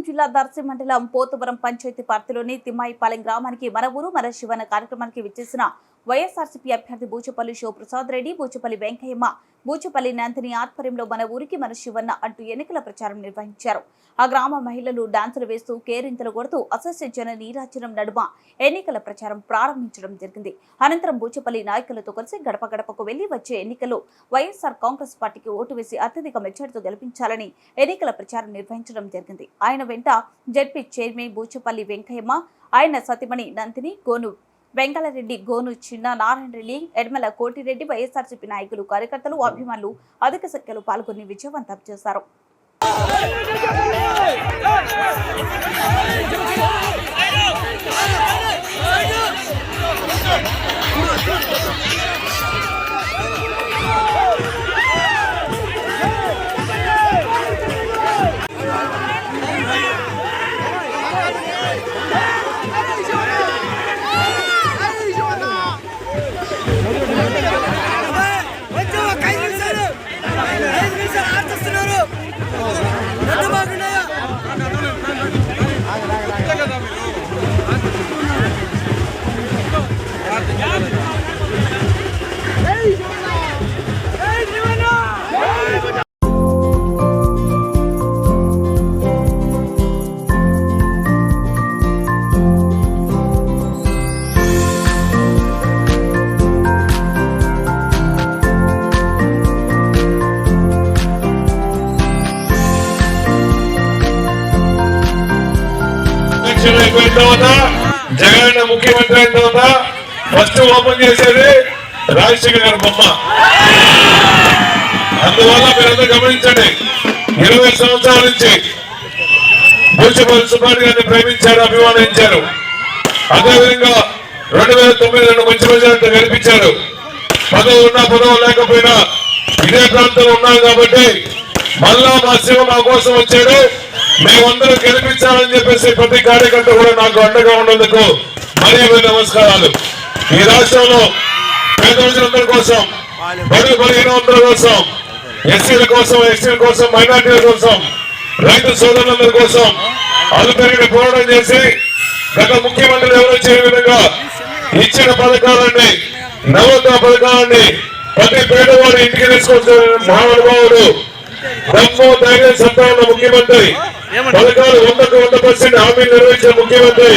జిల్లా దర్శి మండలం పోతువరం పంచాయతీ పరిధిలోని తిమ్మాయిపాలెం గ్రామానికి మన ఊరు మన శివన కార్యక్రమానికి విచ్చేసిన వైఎస్ఆర్సీపీ అభ్యర్థి బూచపల్లి శివప్రసాద్ రెడ్డి, బూచపల్లి వెంకయ్యమ్మ, బూచపల్లి నందిని ఆధ్వర్యంలో మన ఊరికి మన శివన్న అంటూ ఎన్నికల ప్రచారం నిర్వహించారు. ఆ గ్రామ మహిళలు డాన్సులు వేస్తూ కేరింతలు కొడుతూ అసస్య జన నీరాజనం నడుమ ఎన్నికల ప్రచారం ప్రారంభించడం జరిగింది. అనంతరం బూచపల్లి నాయకులతో కలిసి గడప గడపకు వెళ్లి వచ్చే ఎన్నికల్లో వైఎస్ఆర్ కాంగ్రెస్ పార్టీకి ఓటు వేసి అత్యధిక మెజార్టీతో గెలిపించాలని ఎన్నికల ప్రచారం నిర్వహించడం జరిగింది. ఆయన వెంట జడ్పీ చైర్మన్ బూచపల్లి వెంకయ్యమ్మ, ఆయన సతీమణి నందిని, గోను వెంకటరెడ్డి, గోను చిన్న నారాయణ రెడ్డి, ఎడమల కోటిరెడ్డి, వైఎస్ఆర్సీపీ నాయకులు, కార్యకర్తలు, అభిమానులు అధిక సంఖ్యలో పాల్గొని విజయవంతం చేశారు. జగన్ ముఖ్యమంత్రి అయిన తర్వాత ఫస్ట్ ఓపెన్ చేసేది రాజశేఖర్ గారి బొమ్మ. అందువల్ల మీరందరూ గమనించండి, 20 సంవత్సరాల నుంచి బూచపల్లి సుబ్బారెడ్డి గారిని ప్రేమించారు, అభిమానించారు. అదేవిధంగా 2009 మంచి మెజారిటీ గెలిపించారు. పదవి ఉన్నా పదవి లేకపోయినా ఇదే ప్రాంతంలో ఉన్నాం కాబట్టి మళ్ళా మా శివ మా కోసం వచ్చాడు. మేమందరూ గెలిపించాలని చెప్పేసి ప్రతి కార్యకర్త కూడా నాకు అండగా ఉన్నందుకు మరీ నమస్కారాలు. ఈ రాష్ట్రంలో పేద ప్రజలందరి కోసం, బడుగు బలహీనులందరి కోసం, ఎస్సీల కోసం, ఎస్టీల కోసం, మైనార్టీల కోసం, రైతు సోదరులందరి కోసం అలుపెరిగిన పోరాటం చేసి గత ముఖ్యమంత్రులు ఎవరు చేయని విధంగా ఇచ్చిన పథకాలన్నీ, నవోదయ పథకాలన్నీ ప్రతి పేదవాడు ఇంటికి తీసుకొచ్చిన మహానుభావుడు, దమ్ము ధైర్యం సత్తా ఉన్న ముఖ్యమంత్రి, పథకాలు 100% హామీలు నెరవేర్చిన ముఖ్యమంత్రి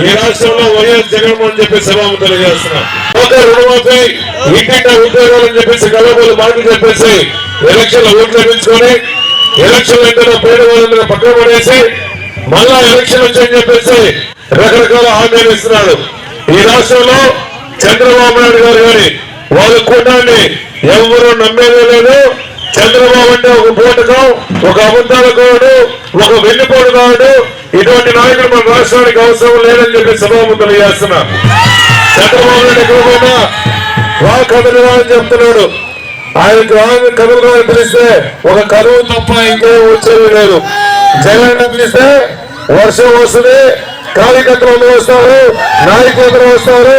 ఈ రాష్ట్రంలో వైఎస్ జగన్మోహన్ చెప్పి సభాము తెలియజేస్తున్నాం. రుణమాఫీ, ఇంటింట ఉద్యోగాలు అని చెప్పేసి కలబోలు మాటలు చెప్పేసి ఎలక్షన్ల ఓట్లు లభించుకొని ఎలక్షన్ వెంటనే పేదవాళ్ళని పక్కన పడేసి మళ్ళా ఎలక్షన్ వచ్చని చెప్పేసి రకరకాల హామీలు ఇస్తున్నాడు. ఈ రాష్ట్రంలో చంద్రబాబు నాయుడు గారు గారి వాళ్ళ కూటాన్ని ఎవరు నమ్మేదే లేదు. చంద్రబాబు అంటే ఒక బోటకం, ఒక అబద్ధాల కోడు, ఒక వెన్నుపోటు కాడు. ఇటువంటి నాయకుడు మన రాష్ట్రానికి అవసరం లేదని చెప్పి సభాము తెలియజేస్తున్నా. చంద్రబాబు నాయుడు ఎక్కడ పోయినా రా కథలు అని చెప్తున్నాడు. ఆయనకు కథలు అని పిలిస్తే ఒక కరువు తప్ప ఇంకేం వచ్చేది లేదు. జగన్ పిలిస్తే వర్షం వస్తుంది, కార్యకర్తలు అందరూ వస్తారు, నాయకులు అందరూ వస్తారు,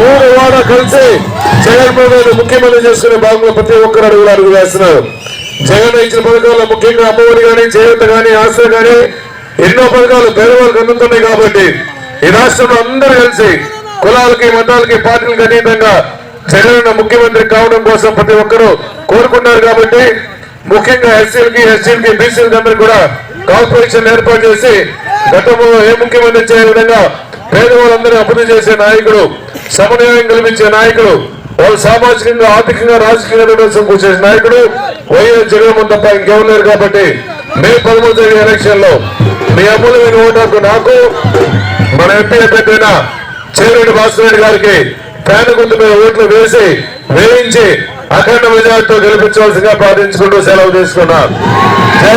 ఊరు వాడ కలిసి జగన్మోహన్ రెడ్డి ముఖ్యమంత్రి చేసుకునే భాగంలో ప్రతి ఒక్కరు అడుగు వేస్తున్నారు. జగన్ ఇచ్చిన పథకాల్లో ముఖ్యంగా అమ్మఒడి కానీ, చేయూత కానీ, ఆశ్రయ కానీ ఎన్నో పథకాలు పేదవాళ్ళకి అందుతున్నాయి. కాబట్టి ఈ రాష్ట్రంలో అందరూ కలిసి కులాలకి, మతాలకి, పార్టీలకు అతీతంగా జగన్ ముఖ్యమంత్రి కావడం కోసం ప్రతి ఒక్కరూ కోరుకున్నారు. కాబట్టి ముఖ్యంగా ఎస్సీలకి, ఎస్టీలకి, బీసీలకి అందరికీ కూడా కార్పొరేషన్ ఏర్పాటు చేసి గతంలో ఏ ముఖ్యమంత్రి చేయ విధంగా పేదవాళ్ళందరూ అభివృద్ధి చేసే నాయకుడు, సమన్వయం కల్పించే నాయకుడు, వాళ్ళు సామాజికంగా, ఆర్థికంగా, రాజకీయంగా కూర్చేసే నాయకుడు వైఎస్ జగన్మోహన్ తప్ప ఇంకెవరు లేరు. కాబట్టి మే 13 జరిగే ఎలక్షన్ లో మీ అమూల్యమైన ఓటు నాకు, మన ఎంపీ అభ్యర్థి చేరెడ్డి భాస్కర్ గారికి ఫ్యాన్ గుర్తు మీద ఓట్లు వేయించి అఖండ మెజార్టీతో గెలిపించవలసిందిగా ప్రార్థించుకుంటూ సెలవు తీసుకున్నా. జై